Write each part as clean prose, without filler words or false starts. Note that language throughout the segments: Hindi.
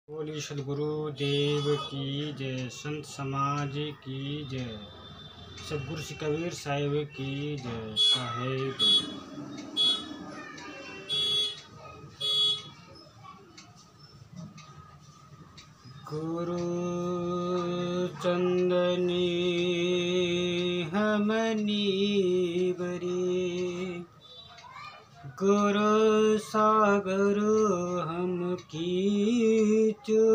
बोली सदगुरु देव की जय, संत समाज की जय, सदगुरु श्री कबीर साहिब की जय साहेब। गुरु चंदनी हमनी बरी, गुरु सागर हम कीचो,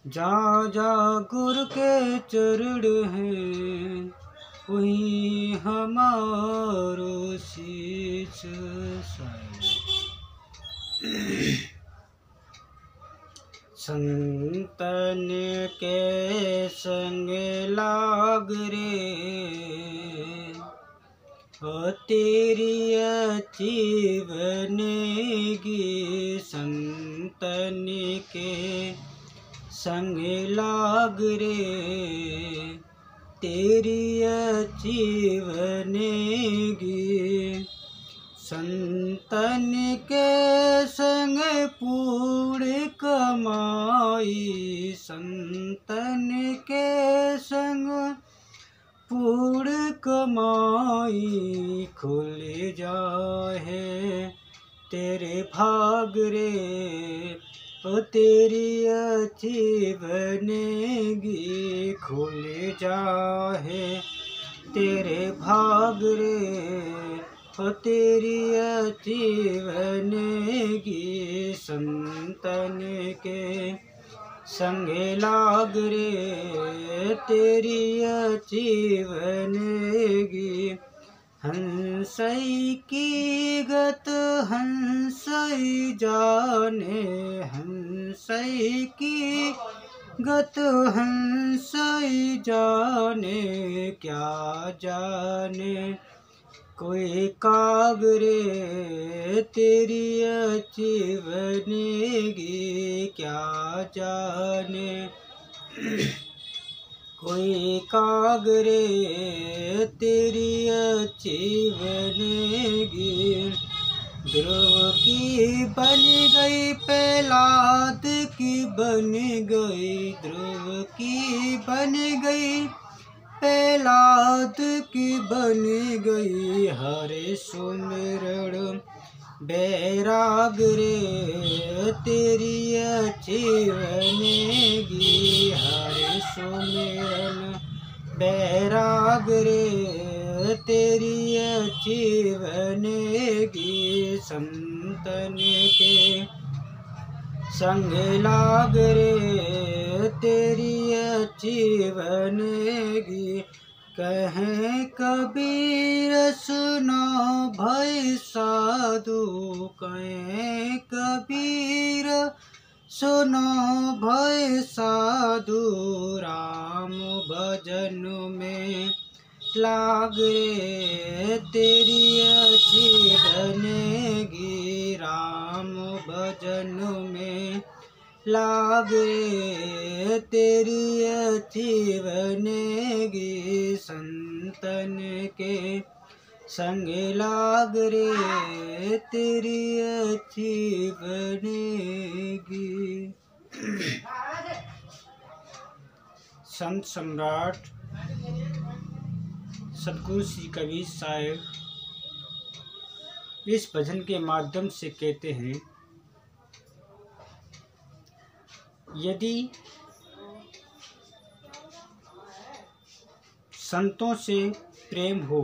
जा जा गुरु के चरण हैं वही हमारो शीश साई। संतन के संग लाग रे, ओ तेरी अच्छी बनेगी। संतन के संग लाग रे, तेरी अच्छी बनेगी। संतन के संग पूर्ण कमाई, संतन के संग पूर्ण कमाई। खुल जाए तेरे भाग रे, ओ तेरी अच्छी बनेगी। खुल जाए तेरे भाग रे, ओ तेरी अच्छी बनेगी। संतन के संग लाग रे, तेरी अच्छी बनेगी। हंसई की गत हंसई जाने, हंसई की गत हंसई जाने। क्या जाने कोई कागरे, तेरी अच्छी बनेगी। क्या जाने कोई कागरे, तेरी अच्छी बनेगी। ध्रुव की बन गई प्रहलाद की बन गई, ध्रुव की बन गई प्रहलाद की बन गई। हरे सुमिरन बैराग रे, तेरी अच्छी बनेगी। हरे सुमिरन बैराग रे, तेरी अच्छी बनेगी। संतन के संग लाग रे, तेरी अच्छी बनेगी। कहें कबीर सुनो भई साधु, कहें कबीर सुनो भई साधु। राम भजन में लाग रे, तेरी अच्छी बनेगी। राम भजन में लाग रे, तेरी अच्छी बनेगी। संतन के संग लाग रे, तेरी अच्छी बनेगी। संत सम्राट सदगुरु श्री कबीर साहिब इस भजन के माध्यम से कहते हैं, यदि संतों से प्रेम हो,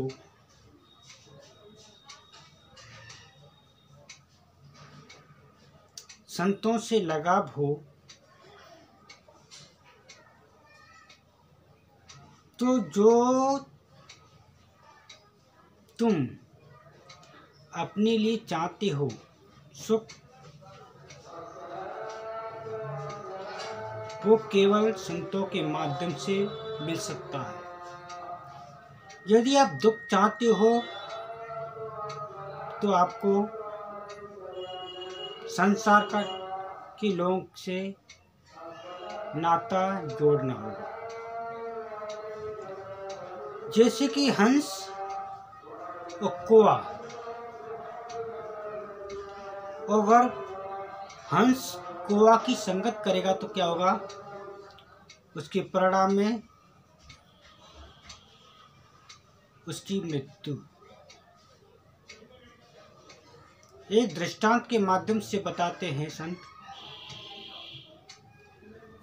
संतों से लगाव हो, तो जो तुम अपने लिए चाहते हो सुख, वो केवल संतों के माध्यम से मिल सकता है। यदि आप दुख चाहते हो तो आपको संसार के लोगों से नाता जोड़ना होगा। जैसे कि हंस और कौवा, और हंस कौवा की संगत करेगा तो क्या होगा, उसके परिणाम में उसकी मृत्यु। एक दृष्टांत के माध्यम से बताते हैं संत।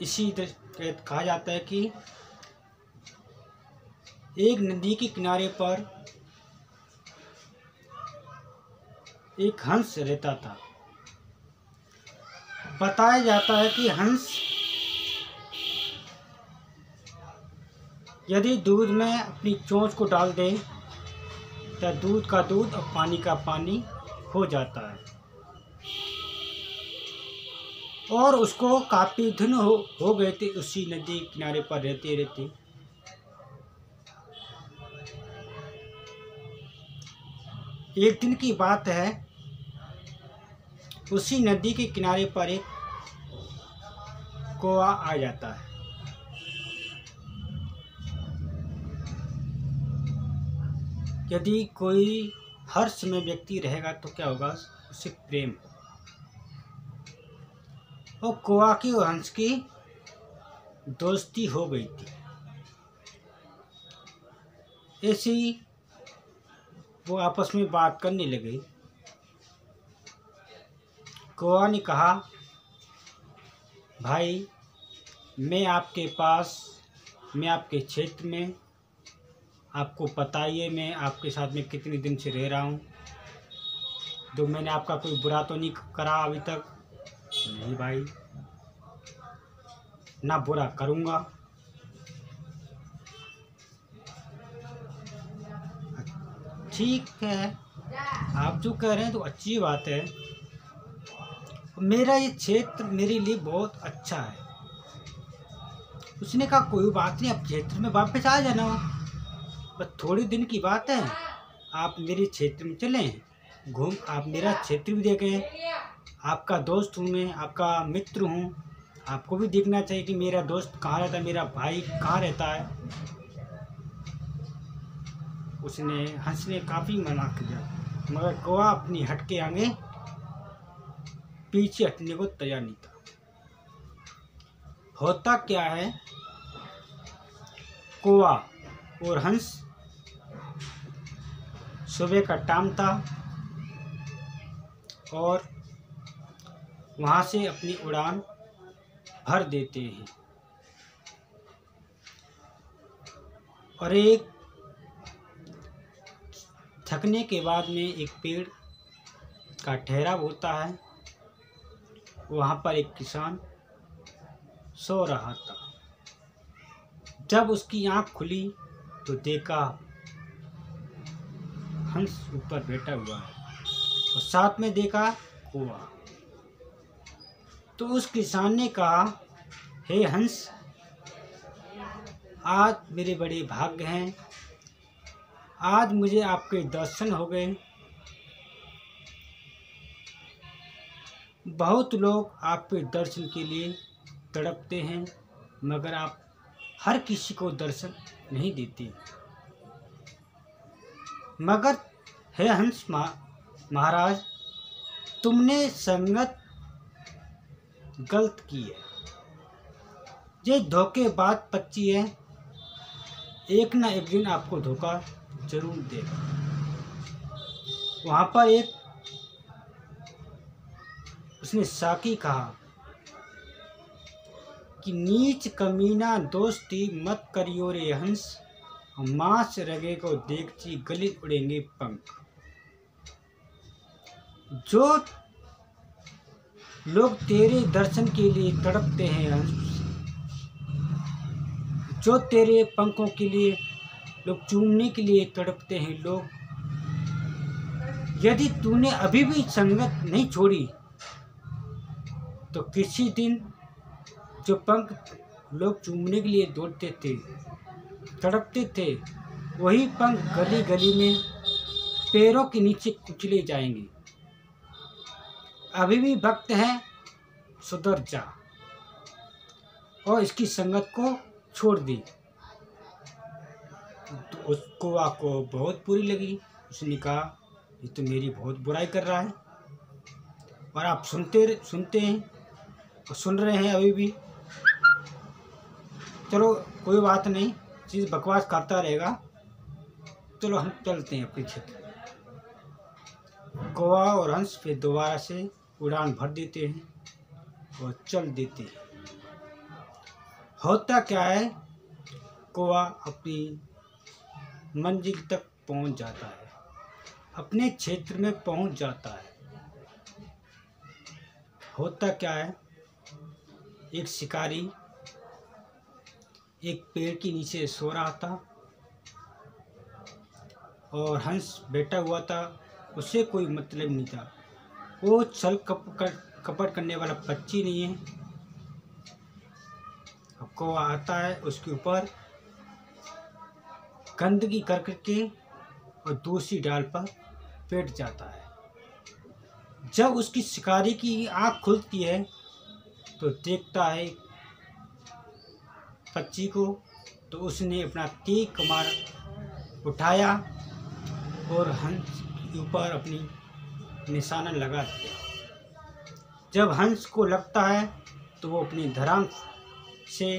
इसी कहा जाता है कि एक नदी के किनारे पर एक हंस रहता था। बताया जाता है कि हंस यदि दूध में अपनी चोंच को डाल दे तो दूध का दूध और पानी का पानी हो जाता है, और उसको काफी दिन हो गए थे उसी नदी किनारे पर रहते रहते। एक दिन की बात है, उसी नदी के किनारे पर एक कौवा आ जाता है। यदि कोई हर समय व्यक्ति रहेगा तो क्या होगा, उसे प्रेम होगा। और कौवा की और हंस की दोस्ती हो गई थी। ऐसे ही वो आपस में बात करने लगे। कौवा ने कहा, भाई मैं आपके क्षेत्र में, आपको पता ही है मैं आपके साथ में कितने दिन से रह रहा हूँ, तो मैंने आपका कोई बुरा तो नहीं करा अभी तक। नहीं भाई, ना बुरा करूँगा। ठीक है, आप जो कह रहे हैं तो अच्छी बात है। मेरा ये क्षेत्र मेरे लिए बहुत अच्छा है। उसने कहा कोई बात नहीं, आप क्षेत्र में वापस आ जाना, बस थोड़ी दिन की बात है। आप मेरे क्षेत्र में चलें, घूम, आप मेरा क्षेत्र भी देखें। आपका दोस्त हूँ मैं, आपका मित्र हूँ, आपको भी देखना चाहिए कि मेरा दोस्त कहाँ रहता है, मेरा भाई कहाँ रहता है। उसने हंस ने काफ़ी मना किया, मगर कौवा अपनी हट के आगे पीछे हटने को तैयार नहीं था। होता क्या है, कौवा और हंस, सुबह का टाइम था और वहाँ से अपनी उड़ान भर देते हैं। और एक थकने के बाद में एक पेड़ का ठहराव होता है। वहाँ पर एक किसान सो रहा था। जब उसकी आँख खुली तो देखा हंस ऊपर बैठा हुआ है और साथ में देखा कौवा। तो उस किसान ने कहा, हे हंस, आज मेरे बड़े भाग्य हैं, आज मुझे आपके दर्शन हो गए। बहुत लोग आपके दर्शन के लिए तड़पते हैं, मगर आप हर किसी को दर्शन नहीं देते। मगर हे हंस महाराज, तुमने संगत गलत की है। ये धोखेबाज पक्षी है, एक ना एक दिन आपको धोखा जरूर देगा। वहाँ पर एक उसने साकी कहा कि नीच कमीना दोस्ती मत करियो रे हंस, मांस रगे को देखती गले उड़ेंगे पंख। जो लोग तेरे दर्शन के लिए तड़पते हैं हंस, जो तेरे पंखों के लिए लोग चूमने के लिए तड़पते हैं लोग, यदि तूने अभी भी संगत नहीं छोड़ी तो किसी दिन जो पंख लोग चूमने के लिए दौड़ते थे, तड़पते थे, वही पंख गली गली में पैरों के नीचे कुचले जाएंगे। अभी भी वक्त है, सुधर जा। और इसकी संगत को छोड़ दी। तो उस कौवा को बहुत बुरी लगी। उसने कहा, ये तो मेरी बहुत बुराई कर रहा है। और आप सुनते हैं सुन रहे हैं अभी भी। चलो कोई बात नहीं, चीज़ बकवास करता रहेगा। चलो हम चलते हैं अपने क्षेत्र। कौवा और हंस फिर दोबारा से उड़ान भर देते हैं और चल देते हैं। होता क्या है, कौवा अपनी मंजिल तक पहुंच जाता है, अपने क्षेत्र में पहुंच जाता है। होता क्या है, एक शिकारी एक पेड़ के नीचे सो रहा था और हंस बैठा हुआ था। उसे कोई मतलब नहीं था, वो छल कपट करने वाला पक्षी नहीं है। अब कौवा आता है, उसके ऊपर गंदगी करके और दूसरी डाल पर बैठ जाता है। जब उसकी शिकारी की आँख खुलती है तो देखता है पक्षी को, तो उसने अपना तीर कमान उठाया और हंस के ऊपर अपनी निशाना लगा दिया। जब हंस को लगता है तो वो अपनी धराम से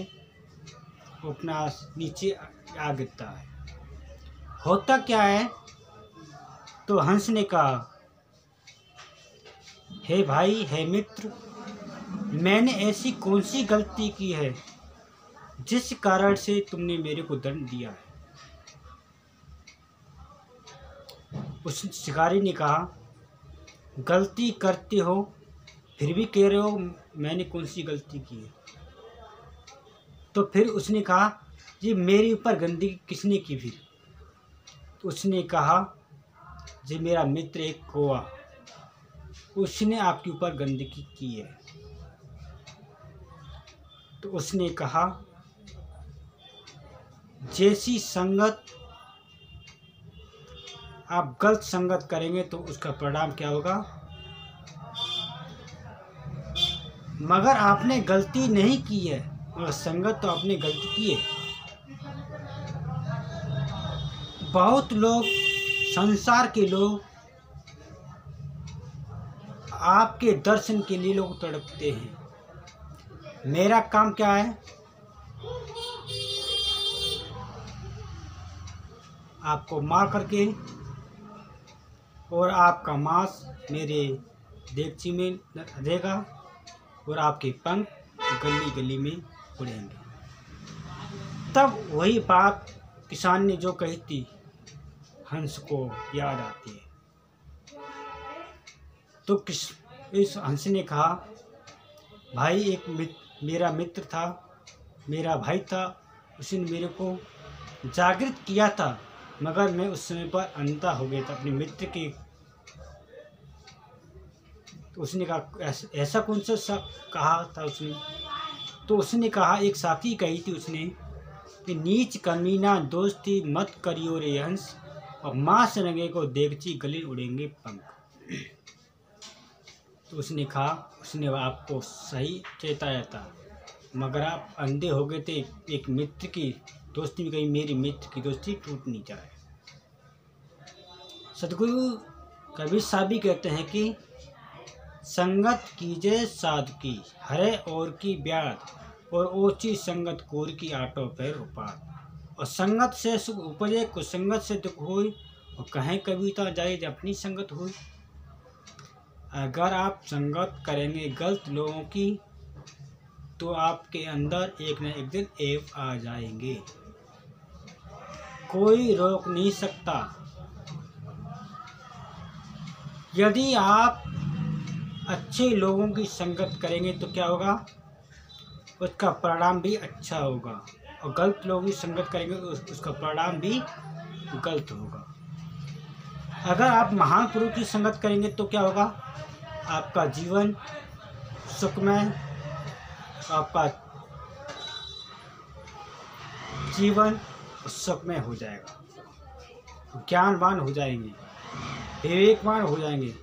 अपना नीचे आ गिरता है। होता क्या है, तो हंस ने कहा, हे भाई, हे मित्र, मैंने ऐसी कौन सी गलती की है जिस कारण से तुमने मेरे को दंड दिया है। उस शिकारी ने कहा, गलती करते हो फिर भी कह रहे हो मैंने कौन सी गलती की है। तो फिर उसने कहा, ये मेरे ऊपर गंदगी किसने की फिर। तो उसने कहा, ये मेरा मित्र एक कौवा, उसने आपके ऊपर गंदगी की है। तो उसने कहा, जैसी संगत आप गलत संगत करेंगे तो उसका परिणाम क्या होगा। मगर आपने गलती नहीं की है, मगर संगत तो आपने गलती की है। बहुत लोग, संसार के लोग आपके दर्शन के लिए लोग तड़पते हैं। मेरा काम क्या है, आपको मार करके और आपका मांस मेरे देगची में रहेगा और आपके पंख गली गली में उड़ेंगे। तब वही बात किसान ने जो कही थी हंस को याद आती है। तो इस हंस ने कहा, भाई, एक मेरा मित्र था, मेरा भाई था, उसने मेरे को जागृत किया था, मगर मैं उस समय पर अंधा हो गया था अपने मित्र के। तो उसने कहा, ऐसा कौन सा कहा था उसने। तो उसने कहा, एक साथी कही थी उसने कि नीच कमीना दोस्ती मत करियो रे हंस, और मांस रंगे को देगची गली उड़ेंगे पंख। तो उसने कहा, उसने आपको सही चेताया था, मगर आप अंधे हो गए थे एक मित्र की दोस्ती में, कहीं मेरी मित्र की दोस्ती टूट नहीं जाए। सदगुरु कबीर साहब भी कहते हैं कि संगत कीजे साध की, हरे और की ब्याद, और ओची संगत कोर की आटो पैर उपाद। और संगत से सुख उपजे, कुसंगत से दुख हुई, और कहें कविता जाए अपनी संगत हुई। अगर आप संगत करेंगे गलत लोगों की तो आपके अंदर एक न एक दिन ऐब आ जाएंगे, कोई रोक नहीं सकता। यदि आप अच्छे लोगों की संगत करेंगे तो क्या होगा, उसका परिणाम भी अच्छा होगा, और गलत लोगों की संगत करेंगे तो उसका परिणाम भी गलत होगा। अगर आप महान पुरुष की संगत करेंगे तो क्या होगा, आपका जीवन सुखमय, आपका जीवन सुखमय हो जाएगा, ज्ञानवान हो जाएंगे, विवेकवान हो जाएंगे।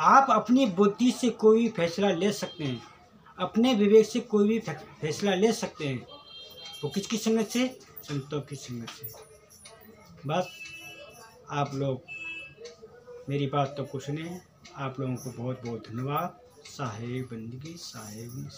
आप अपनी बुद्धि से कोई भी फैसला ले सकते हैं, अपने विवेक से कोई भी फैसला ले सकते हैं। तो किसकी संगत से, संतों की संगत से। बस आप लोग मेरी बात तो कुछ नहीं। आप लोगों को बहुत बहुत धन्यवाद। साहेब बंदगी साहेब